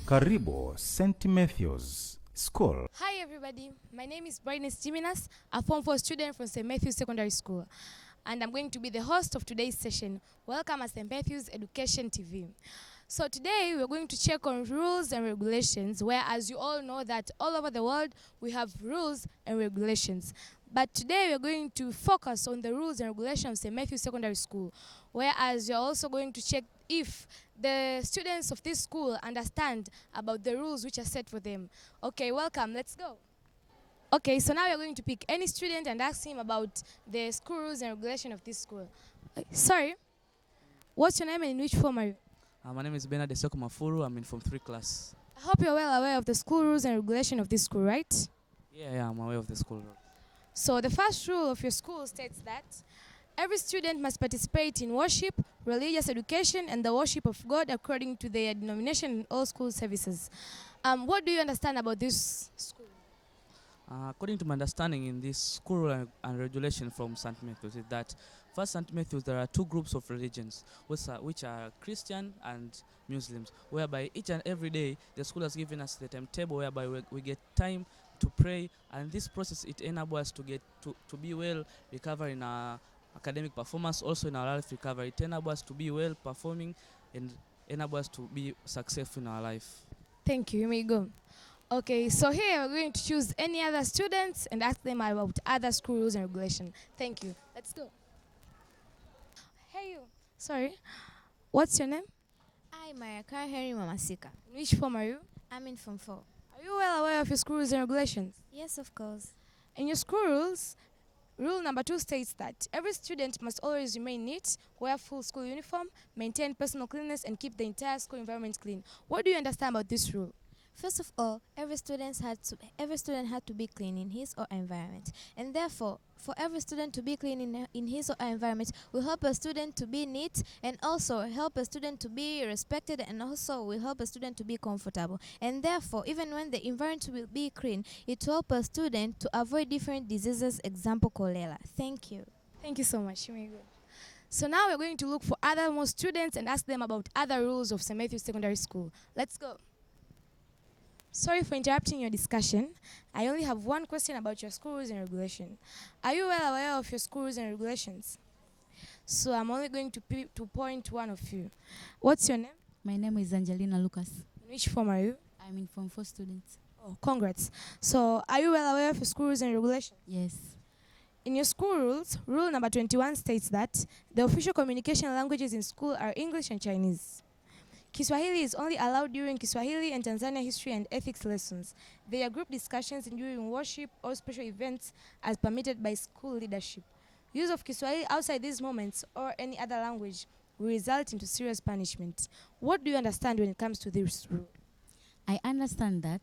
Karibu St.Matthew's School. Hi everybody, my name is Brightness Jiminas, a Form 4 student from St.Matthew Secondary School. And I'm going to be the host of today's session. Welcome at St. Matthew's Education TV. So today we're going to check on rules and regulations, where as you all know that all over the world we have rules and regulations. But today we're going to focus on the rules and regulations of St. Matthew Secondary School, whereas you're also going to check if the students of this school understand about the rules which are set for them. Okay, welcome, let's go. Okay, so now we're going to pick any student and ask him about the school rules and regulations of this school. Sorry, what's your name and in which form are you? My name is Bernard Desoko Mafuru. I'm in Form 3 class. I hope you're well aware of the school rules and regulations of this school, right? Yeah, I'm aware of the school rules. So the first rule of your school states that every student must participate in worship, religious education, and the worship of God according to their denomination in all school services. What do you understand about this school? According to my understanding in this school rule and regulation from St. Matthew's is that first St. Matthew's there are two groups of religions which are Christian and Muslims, whereby each and every day the school has given us the timetable whereby we get time to pray, and this process it enables us to get to be well, recover in our academic performance, also in our life recovery. It enables us to be well performing and enables us to be successful in our life. Thank you. You may go. Okay, so here we're going to choose any other students and ask them about other school rules and regulations. Thank you. Let's go. Hey you. Sorry. What's your name? I'm Mayaka Harry Mamasika. In which form are you? I'm in Form 4. Are you well aware of your school rules and regulations? Yes, of course. In your school rules, rule number 2 states that every student must always remain neat, wear full school uniform, maintain personal cleanliness, and keep the entire school environment clean. What do you understand about this rule? First of all, every student had to be clean in his or her environment, and therefore, for every student to be clean in his or her environment will help a student to be neat, and also help a student to be respected, and also will help a student to be comfortable. And therefore, even when the environment will be clean, it will help a student to avoid different diseases, example cholera. Thank you. Thank you so much. You may go. So now we're going to look for other more students and ask them about other rules of St. Matthew Secondary School. Let's go. Sorry for interrupting your discussion. I only have one question about your school rules and regulations. Are you well aware of your school rules and regulations? So I'm only going to point one of you. What's your name? My name is Angelina Lucas. In which form are you? I'm in Form 4 students. Oh, congrats. So are you well aware of your school rules and regulations? Yes. In your school rules, rule number 21 states that the official communication languages in school are English and Chinese. Kiswahili is only allowed during Kiswahili and Tanzania history and ethics lessons. There are group discussions during worship or special events as permitted by school leadership. Use of Kiswahili outside these moments or any other language will result into serious punishment. What do you understand when it comes to this rule? I understand that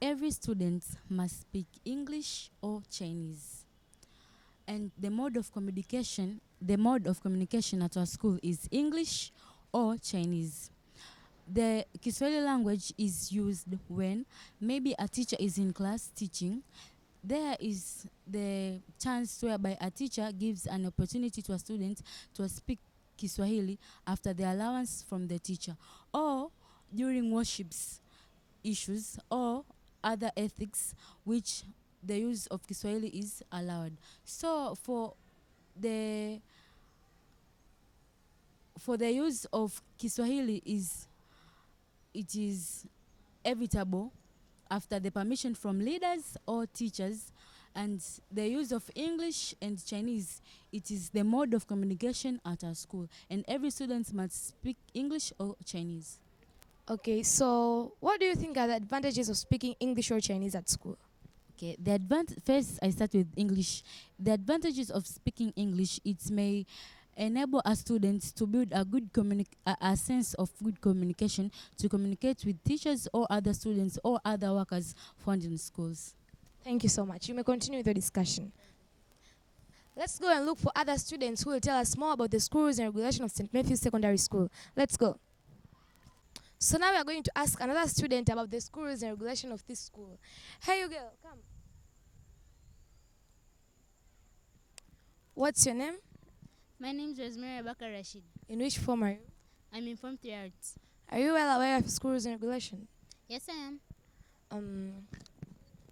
every student must speak English or Chinese. And the mode of communication at our school is English or Chinese. The Kiswahili language is used when maybe a teacher is in class teaching. There is the chance whereby a teacher gives an opportunity to a student to speak Kiswahili after the allowance from the teacher, or during worships issues or other ethics which the use of Kiswahili is allowed. So for the use of Kiswahili it is evitable after the permission from leaders or teachers, and the use of English and Chinese, it is the mode of communication at our school, and every student must speak English or Chinese. Okay, so what do you think are the advantages of speaking English or Chinese at school? Okay, first I start with English. The advantages of speaking English, it may enable our students to build a sense of good communication to communicate with teachers or other students or other workers found in schools. Thank you so much. You may continue with the discussion. Let's go and look for other students who will tell us more about the school rules and regulations of St. Matthew Secondary School. Let's go. So now we are going to ask another student about the school rules and regulations of this school. Hey, you girl, come. What's your name? My name is Rosemary Abaka Rashid. In which form are you? I'm in Form 3 Arts. Are you well aware of school rules and regulation? Yes, I am.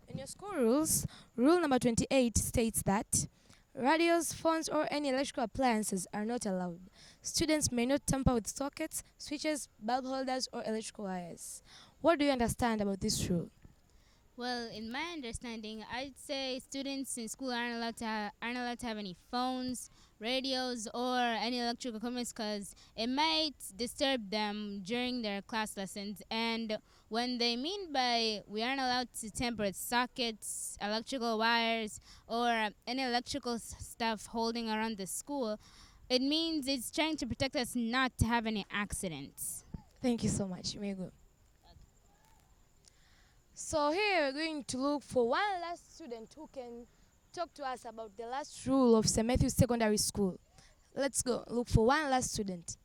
In your school rules, rule number 28 states that radios, phones, or any electrical appliances are not allowed. Students may not tamper with sockets, switches, bulb holders, or electrical wires. What do you understand about this rule? Well, in my understanding, I'd say students in school aren't allowed to have any phones, radios, or any electrical equipment because it might disturb them during their class lessons. And when they mean by we aren't allowed to tamper with sockets, electrical wires, or any electrical stuff holding around the school, it means it's trying to protect us not to have any accidents. Thank you so much. You may go. So here we're going to look for one last student who can talk to us about the last rule of St.Matthew Secondary School. Let's go look for one last student.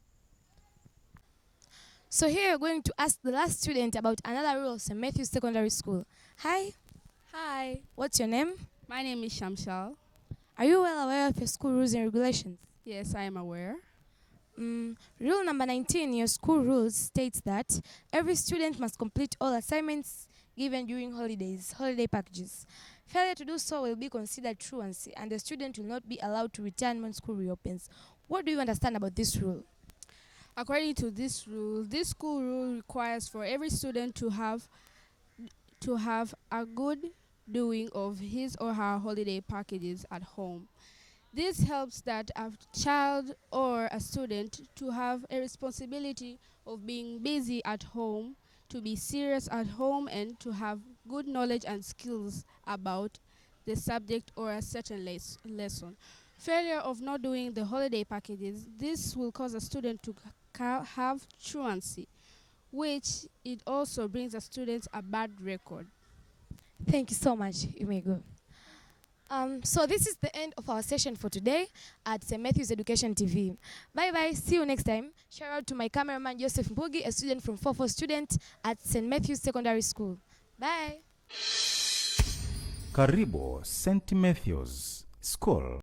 So here we're going to ask the last student about another rule of St.Matthew Secondary School. Hi. Hi, What's your name? my name is Shamshal. Are you well aware of your school rules and regulations? Yes, I am aware. Rule number 19 in your school rules states that every student must complete all assignments given during holiday packages. Failure to do so will be considered truancy and the student will not be allowed to return when school reopens. What do you understand about this rule? According to this rule, this school rule requires for every student to have a good doing of his or her holiday packages at home. This helps that a child or a student to have a responsibility of being busy at home, to be serious at home, and to have good knowledge and skills about the subject or a certain lesson. Failure of not doing the holiday packages, this will cause a student to have truancy, which it also brings a student a bad record. Thank you so much. You may go. So this is the end of our session for today at St. Matthew's Education TV. Bye-bye. See you next time. Shout out to my cameraman, Joseph Mbugi, a student from 44 student at St. Matthew's Secondary School. Bye. Karibu St. Matthew's School.